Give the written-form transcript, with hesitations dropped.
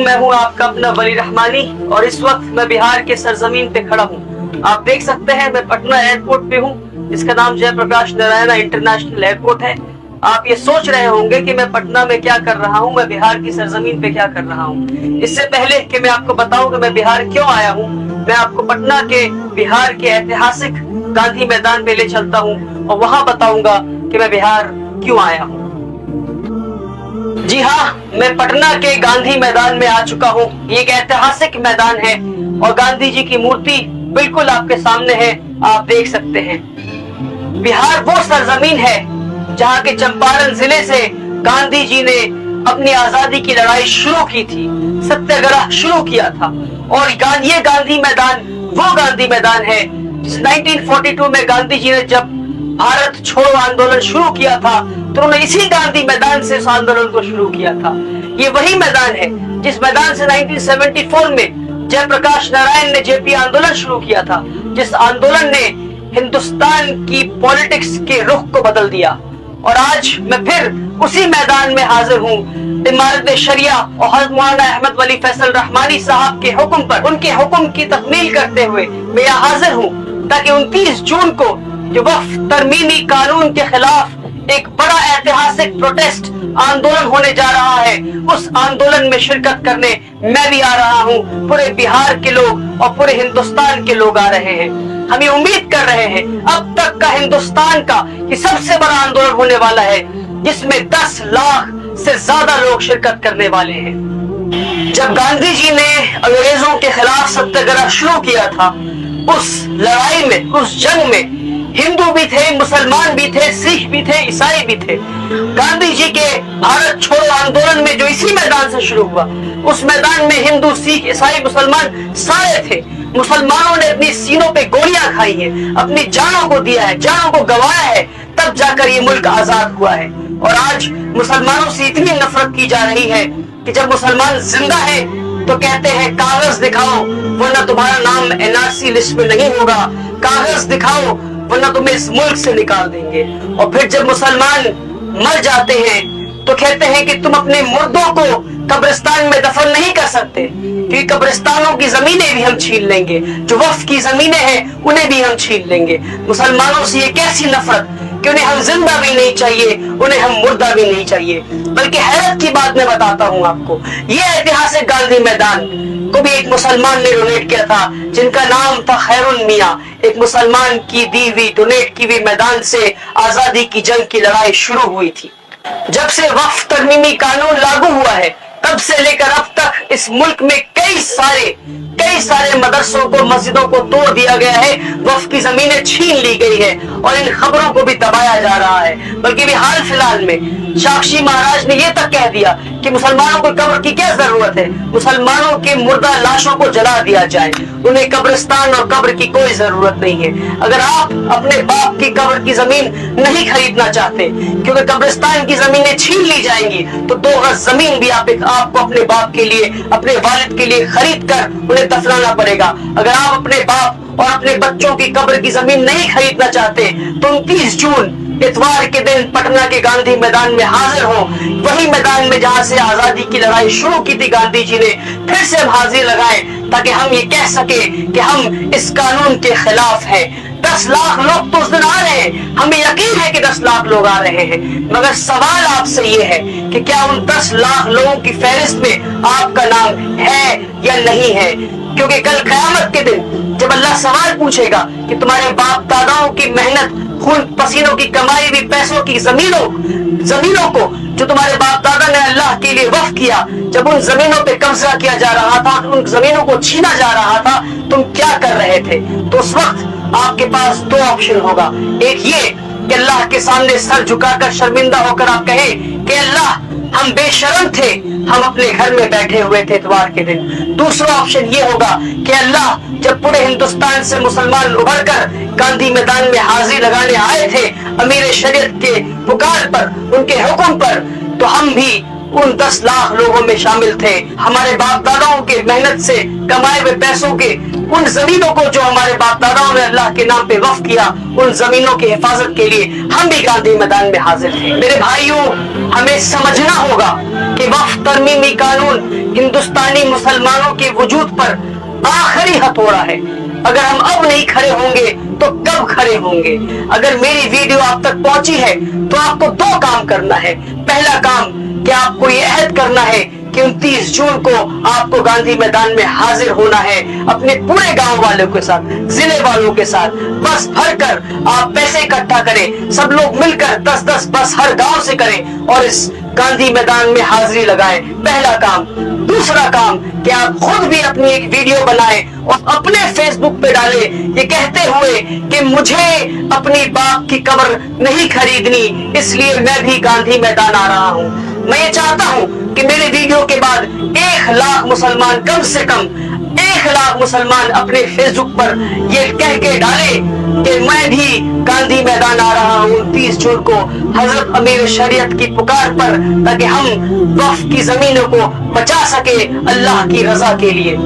मैं हूं आपका अपना वली रहमानी और इस वक्त मैं बिहार के सरजमीन पे खड़ा हूं। आप देख सकते हैं मैं पटना एयरपोर्ट पे हूं, जिसका नाम जयप्रकाश नारायण इंटरनेशनल एयरपोर्ट है। आप ये सोच रहे होंगे कि मैं पटना में क्या कर रहा हूं, मैं बिहार की सरजमीन पे क्या कर रहा हूं। इससे पहले कि मैं आपको बताऊं कि मैं बिहार क्यों आया हूं, मैं आपको पटना के बिहार के ऐतिहासिक गांधी मैदान पे ले चलता हूं और वहां बताऊंगा कि मैं बिहार क्यों आया हूं। जी हाँ, मैं पटना के गांधी मैदान में आ चुका हूँ। ये एक ऐतिहासिक मैदान है और गांधी जी की मूर्ति बिल्कुल आपके सामने है, आप देख सकते हैं। बिहार वो सरजमीन है जहाँ के चंपारण जिले से गांधी जी ने अपनी आजादी की लड़ाई शुरू की थी, सत्याग्रह शुरू किया था। और ये गांधी मैदान वो गांधी मैदान है जिस 1942 में गांधी जी ने जब भारत छोड़ो आंदोलन शुरू किया था तो उन्होंने इसी गांधी मैदान से इस आंदोलन को शुरू किया था। ये वही मैदान है जिस मैदान से 1974 में जयप्रकाश नारायण ने जेपी आंदोलन शुरू किया था, जिस आंदोलन ने हिंदुस्तान की पॉलिटिक्स के रुख को बदल दिया। और आज मैं फिर उसी मैदान में हाजिर हूँ, इमारत शरिया और हज़रत मौलाना अहमद वली फैसल रहमानी साहब के हुक्म पर, उनके हुक्म की तकमील करते हुए मैं यहाँ हाजिर हूँ ताकि 29 जून को जो वक्फ तरमीमी कानून के खिलाफ एक बड़ा ऐतिहासिक प्रोटेस्ट आंदोलन होने जा रहा है, उस आंदोलन में शिरकत करने मैं भी आ रहा हूँ। पूरे बिहार के लोग और पूरे हिंदुस्तान के लोग आ रहे हैं। हम ये उम्मीद कर रहे हैं अब तक का हिंदुस्तान का ये सबसे बड़ा आंदोलन होने वाला है, जिसमें 10 लाख से ज्यादा लोग शिरकत करने वाले हैं। जब गांधी जी ने अंग्रेजों के खिलाफ सत्याग्रह शुरू किया था, उस लड़ाई में, उस जंग में हिंदू भी थे, मुसलमान भी थे, सिख भी थे, ईसाई भी थे। गांधी जी के भारत छोड़ो आंदोलन में जो इसी मैदान से शुरू हुआ, उस मैदान में हिंदू, सिख, ईसाई, मुसलमान सारे थे। मुसलमानों ने अपनी सीनों पे गोलियां खाई हैं, अपनी जानों को दिया है, जानों को गंवाया है, तब जाकर ये मुल्क आजाद हुआ है। और आज मुसलमानों से इतनी नफरत की जा रही है कि जब मुसलमान जिंदा है तो कहते हैं कागज दिखाओ वरना तुम्हारा नाम एनआरसी लिस्ट में नहीं होगा, कागज दिखाओ वरना तुम्हें इस मुल्क से निकाल देंगे। और फिर जब मुसलमान मर जाते हैं तो कहते हैं कि तुम अपने मुर्दों को कब्रिस्तान में दफन नहीं कर सकते, क्योंकि कब्रिस्तानों की जमीनें भी हम छीन लेंगे, जो वक्फ की जमीनें हैं उन्हें भी हम छीन लेंगे। मुसलमानों से ये कैसी नफरत कि उन्हें हम जिंदा भी नहीं चाहिए, उन्हें हम मुर्दा भी नहीं चाहिए। बल्कि हैरत की बात मैं बताता हूँ आपको, ये ऐतिहासिक गांधी मैदान को भी एक मुसलमान ने डोनेट किया था, जिनका नाम था खैरुल मियां। एक मुसलमान की दी हुई, डोनेट की हुई मैदान से आजादी की जंग की लड़ाई शुरू हुई थी। जब से वक्फ तरमीमी कानून लागू हुआ है, तब से लेकर अब तक इस मुल्क में कई सारे मदरसों को, मस्जिदों को तोड़ दिया गया है, वक्फ की जमीनें छीन ली गई है और इन खबरों को भी दबाया जा रहा है। बल्कि भी हाल फिलहाल में साक्षी महाराज ने यह तक कह दिया कि मुसलमानों को कब्र की क्या जरूरत है, मुसलमानों के मुर्दा लाशों को जला दिया जाए, उन्हें कब्रिस्तान और कब्र की कोई जरूरत नहीं है। अगर आप अपने बाप की कब्र की जमीन नहीं खरीदना चाहते, क्योंकि कब्रिस्तान की जमीनें छीन ली जाएंगी, तो 2 गज जमीन भी आपको अपने बाप के लिए, अपने वालिद के लिए खरीद कर उन्हें दफनाना पड़ेगा। अगर आप अपने बाप और अपने बच्चों की कब्र की जमीन नहीं खरीदना चाहते तो 29 जून इतवार के दिन पटना के गांधी मैदान में हाजिर हो, वही मैदान में जहां से आजादी की लड़ाई शुरू की थी गांधी जी ने, फिर से हम हाजिर लगाएं ताकि हम ये कह सके कि हम इस कानून के खिलाफ हैं। 10 लाख लोग तो उस दिन आ रहे हैं, हमें यकीन है कि 10 लाख लोग आ रहे हैं, मगर सवाल आपसे ये है कि क्या उन 10 लाख लोगों की फहरिस्त में आपका नाम है या नहीं है। क्योंकि कल क़यामत के दिन जब अल्लाह सवाल पूछेगा कि तुम्हारे बाप दादाओं की मेहनत, खून पसीनों की कमाई हुई पैसों की जमीनों को जो तुम्हारे बाप दादा ने अल्लाह के लिए वक्फ किया, जब उन जमीनों पे कब्जा किया जा रहा था, उन जमीनों को छीना जा रहा था, तुम क्या कर रहे थे, तो उस वक्त आपके पास 2 ऑप्शन होगा। एक ये कि अल्लाह के सामने सर झुकाकर शर्मिंदा होकर आप कहें कि अल्लाह हम बेशर्म थे, हम अपने घर में बैठे हुए थे इतवार के दिन। दूसरा ऑप्शन ये होगा कि अल्लाह जब पूरे हिंदुस्तान से मुसलमान उभर कर गांधी मैदान में हाजिर लगाने आए थे अमीर शरीयत के पुकार पर, उनके हुक्म पर, तो हम भी उन 10 लाख लोगों में शामिल थे। हमारे बाप दादाओं के मेहनत से कमाए हुए पैसों के उन जमीनों को जो हमारे बाप दादाओं ने अल्लाह के नाम पे वक्फ किया, उन जमीनों की हिफाजत के लिए हम भी गांधी मैदान में हाजिर थे। मेरे भाइयों, हमें समझना होगा कि वक्फ तरमीमी कानून हिंदुस्तानी मुसलमानों के वजूद पर आखिरी हथौड़ा है। अगर हम अब नहीं खड़े होंगे तो कब खड़े होंगे? अगर मेरी वीडियो आप तक पहुंची है तो आपको दो काम करना है। पहला काम कि आपको ये अहद करना है कि 29 जून को आपको गांधी मैदान में हाजिर होना है, अपने पूरे गांव वालों के साथ, जिले वालों के साथ। बस भर कर आप पैसे इकट्ठा करें, सब लोग मिलकर 10-10 बस हर गांव से करें और इस गांधी मैदान में हाजिरी लगाएं। पहला काम। दूसरा काम कि आप खुद भी अपनी एक वीडियो बनाएं और अपने फेसबुक पे डालें, ये कहते हुए कि मुझे अपनी बाप की कब्र नहीं खरीदनी, इसलिए मैं भी गांधी मैदान आ रहा हूँ। मैं ये चाहता हूँ कि मेरे वीडियो के बाद 1 लाख मुसलमान, कम से कम 1 लाख मुसलमान अपने फेसबुक पर ये कह के डाले कि मैं भी गांधी मैदान आ रहा हूँ 29 जून को हजरत अमीर शरीयत की पुकार पर, ताकि हम वक्फ की जमीनों को बचा सके अल्लाह की रजा के लिए।